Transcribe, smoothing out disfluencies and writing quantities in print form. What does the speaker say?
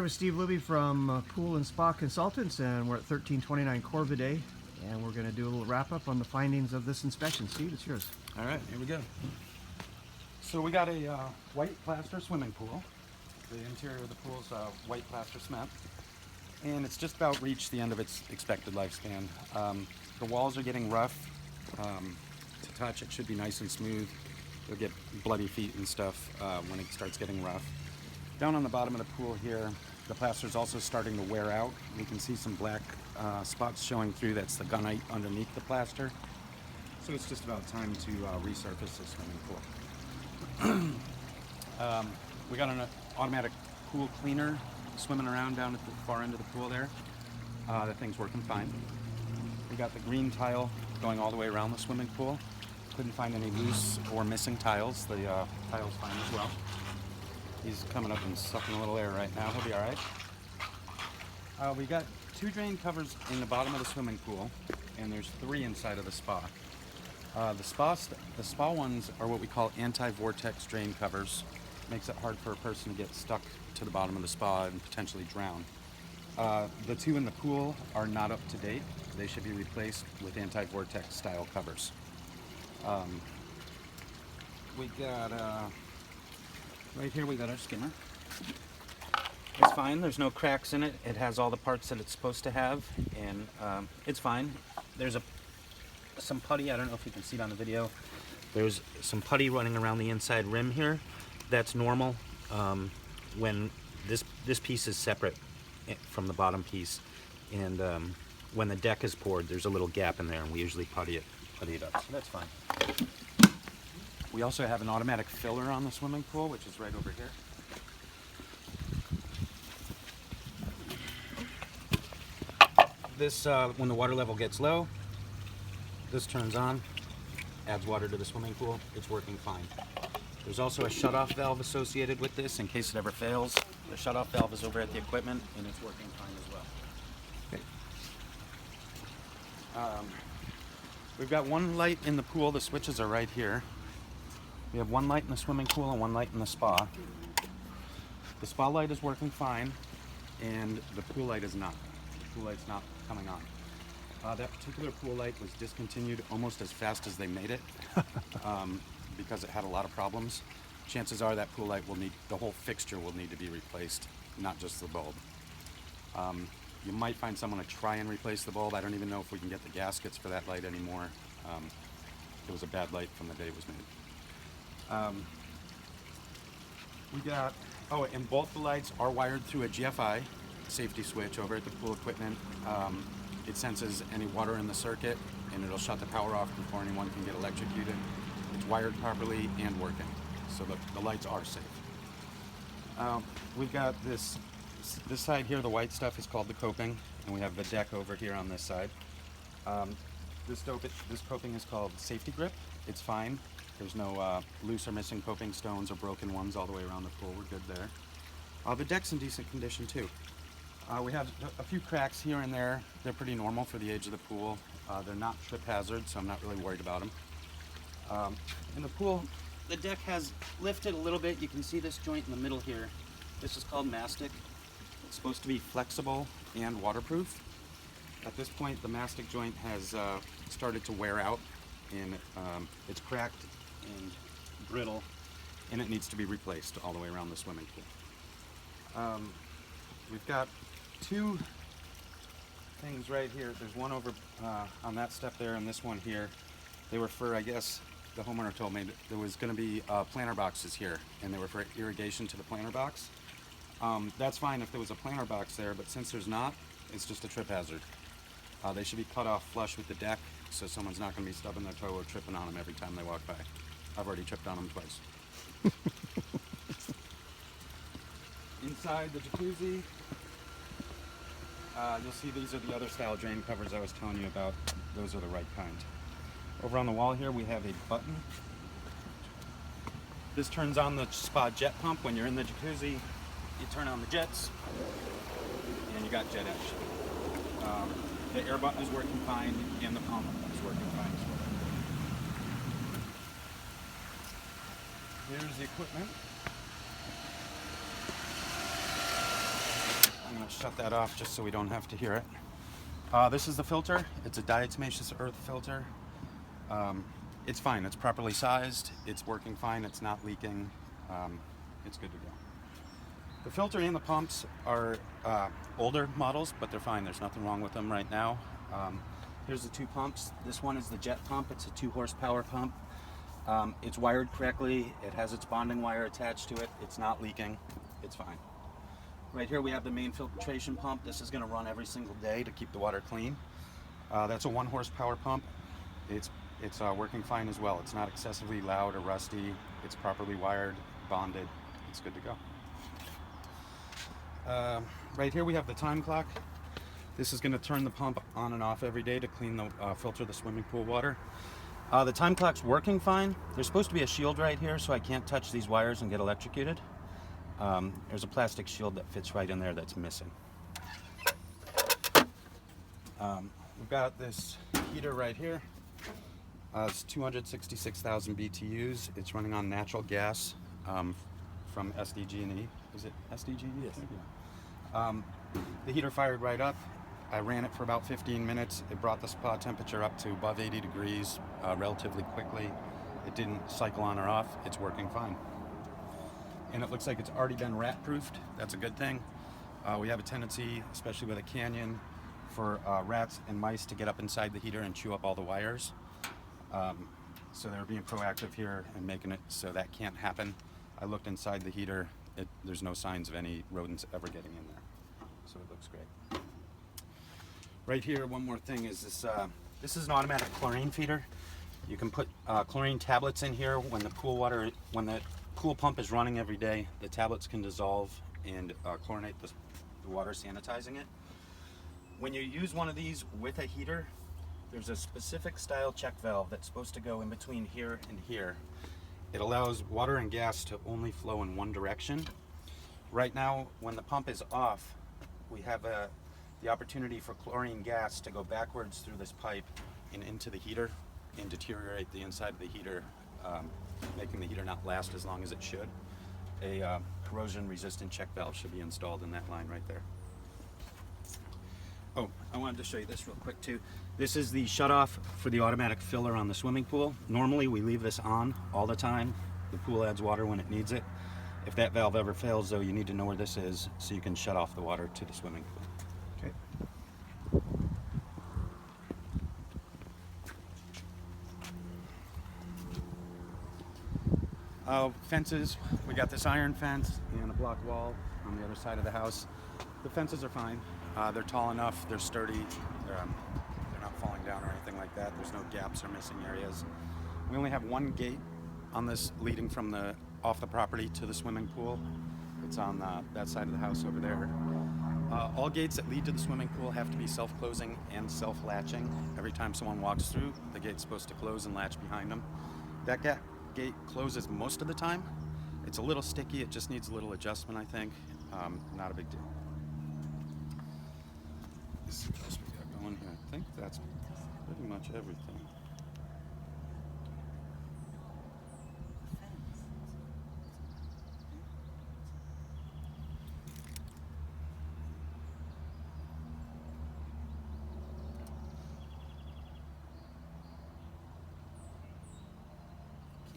with Steve Luby from Pool and Spa Consultants, and we're at 1329 Corvidae, and we're going to do a little wrap-up on the findings of this inspection. Steve, it's yours. All right, here we go. So we got a white plaster swimming pool. The interior of the pool is white plaster cement, and it's just about reached the end of its expected lifespan. The walls are getting rough. To touch, it should be nice and smooth. You'll get bloody feet and stuff when it starts getting rough. Down on the bottom of the pool here, the plaster is also starting to wear out. You can see some black spots showing through. That's the gunite underneath the plaster. So it's just about time to resurface this swimming pool. We got an automatic pool cleaner swimming around down at the far end of the pool there. That thing's working fine. We got the green tile going all the way around the swimming pool. Couldn't find any loose or missing tiles. The tile's fine as well. He's coming up and sucking a little air right now. He'll be all right. We got 2 drain covers in the bottom of the swimming pool, and there's 3 inside of the spa. The spa ones are what we call anti-vortex drain covers. Makes it hard for a person to get stuck to the bottom of the spa and potentially drown. The 2 in the pool are not up to date. They should be replaced with anti-vortex style covers. We got right here we got our skimmer. It's fine, there's no cracks in it. It has all the parts that it's supposed to have, and it's fine. There's some putty, I don't know if you can see it on the video. There's some putty running around the inside rim here. That's normal when this piece is separate from the bottom piece, and when the deck is poured, there's a little gap in there, and we usually putty it up, so that's fine. We also have an automatic filler on the swimming pool, which is right over here. This, when the water level gets low, this turns on, adds water to the swimming pool. It's working fine. There's also a shutoff valve associated with this in case it ever fails. The shutoff valve is over at the equipment, and it's working fine as well. Okay. We've got 1 light in the pool. The switches are right here. We have 1 light in the swimming pool and 1 light in the spa. The spa light is working fine, and the pool light is not. The pool light's not coming on. That particular pool light was discontinued almost as fast as they made it because it had a lot of problems. Chances are that pool light will need, the whole fixture will need to be replaced, not just the bulb. You might find someone to try and replace the bulb. I don't even know if we can get the gaskets for that light anymore. It was a bad light from the day it was made. We got, and both the lights are wired through a GFI safety switch over at the pool equipment. It senses any water in the circuit, and it'll shut the power off before anyone can get electrocuted. It's wired properly and working, so the lights are safe. We've got this side here, the white stuff is called the coping, and we have the deck over here on this side. This coping is called Safety Grip. It's fine. There's no loose or missing coping stones or broken ones all the way around the pool. We're good there. The deck's in decent condition too. We have a few cracks here and there. They're pretty normal for the age of the pool. They're not trip hazard, so I'm not really worried about them. In the pool, the deck has lifted a little bit. You can see this joint in the middle here. This is called mastic. It's supposed to be flexible and waterproof. At this point, the mastic joint has started to wear out, and it's cracked and brittle, and it needs to be replaced all the way around the swimming pool. We've got 2 things right here. There's one over on that step there, and this one here. They were for, I guess, the homeowner told me that there was going to be planter boxes here, and they were for irrigation to the planter box. That's fine if there was a planter box there, but since there's not, it's just a trip hazard. They should be cut off flush with the deck, so someone's not going to be stubbing their toe or tripping on them every time they walk by. I've already tripped on them twice. Inside the jacuzzi, you'll see these are the other style drain covers I was telling you about. Those are the right kind. Over on the wall here we have a button. This turns on the spa jet pump. When you're in the jacuzzi, you turn on the jets, and you got jet action. The air button is working fine, and the pump is working fine as well. Here's the equipment. shut that off just so we don't have to hear it. This is the filter. It's a diatomaceous earth filter. It's fine. It's properly sized. It's working fine. It's not leaking. It's good to go. The filter and the pumps are older models, but they're fine. There's nothing wrong with them right now. Here's the two pumps. This one is the jet pump. It's a 2 horsepower pump. It's wired correctly. It has its bonding wire attached to it. It's not leaking. It's fine. Right here we have the main filtration pump. This is going to run every single day to keep the water clean. That's a 1 horsepower pump. It's working fine as well. It's not excessively loud or rusty. It's properly wired, bonded. It's good to go. Right here we have the time clock. This is going to turn the pump on and off every day to clean the filter the swimming pool water. The time clock's working fine. There's supposed to be a shield right here so I can't touch these wires and get electrocuted. There's a plastic shield that fits right in there that's missing. We've got this heater right here. It's 266,000 BTUs. It's running on natural gas from SDG&E. Is it SDG&E? Yes. Yeah. The heater fired right up. I ran it for about 15 minutes. It brought the spa temperature up to above 80 degrees relatively quickly. It didn't cycle on or off. It's working fine. And it looks like it's already been rat-proofed. That's a good thing. We have a tendency, especially with a canyon, for rats and mice to get up inside the heater and chew up all the wires. So they're being proactive here and making it so that can't happen. I looked inside the heater. There's no signs of any rodents ever getting in there. So it looks great. Right here, one more thing is this. This is an automatic chlorine feeder. You can put chlorine tablets in here when the pool pump is running every day. The tablets can dissolve and chlorinate the water, sanitizing it. When you use one of these with a heater, there's a specific style check valve that's supposed to go in between here and here. It allows water and gas to only flow in one direction. Right now, when the pump is off, we have the opportunity for chlorine gas to go backwards through this pipe and into the heater and deteriorate the inside of the heater, making the heater not last as long as it should. A corrosion-resistant check valve should be installed in that line right there. Oh, I wanted to show you this real quick too. This is the shutoff for the automatic filler on the swimming pool. Normally we leave this on all the time. The pool adds water when it needs it. If that valve ever fails though, you need to know where this is so you can shut off the water to the swimming pool. Okay. Fences, we got this iron fence and a block wall on the other side of the house. The fences are fine. They're tall enough, they're sturdy, they're not falling down or anything like that. There's no gaps or missing areas. We only have one gate on this leading from off the property to the swimming pool. It's on that side of the house over there. All gates that lead to the swimming pool have to be self-closing and self-latching. Every time someone walks through, the gate's supposed to close and latch behind them. That gate closes most of the time. It's a little sticky, it just needs a little adjustment, I think. Not a big deal. Let's see what else we got going here. I think that's pretty much everything.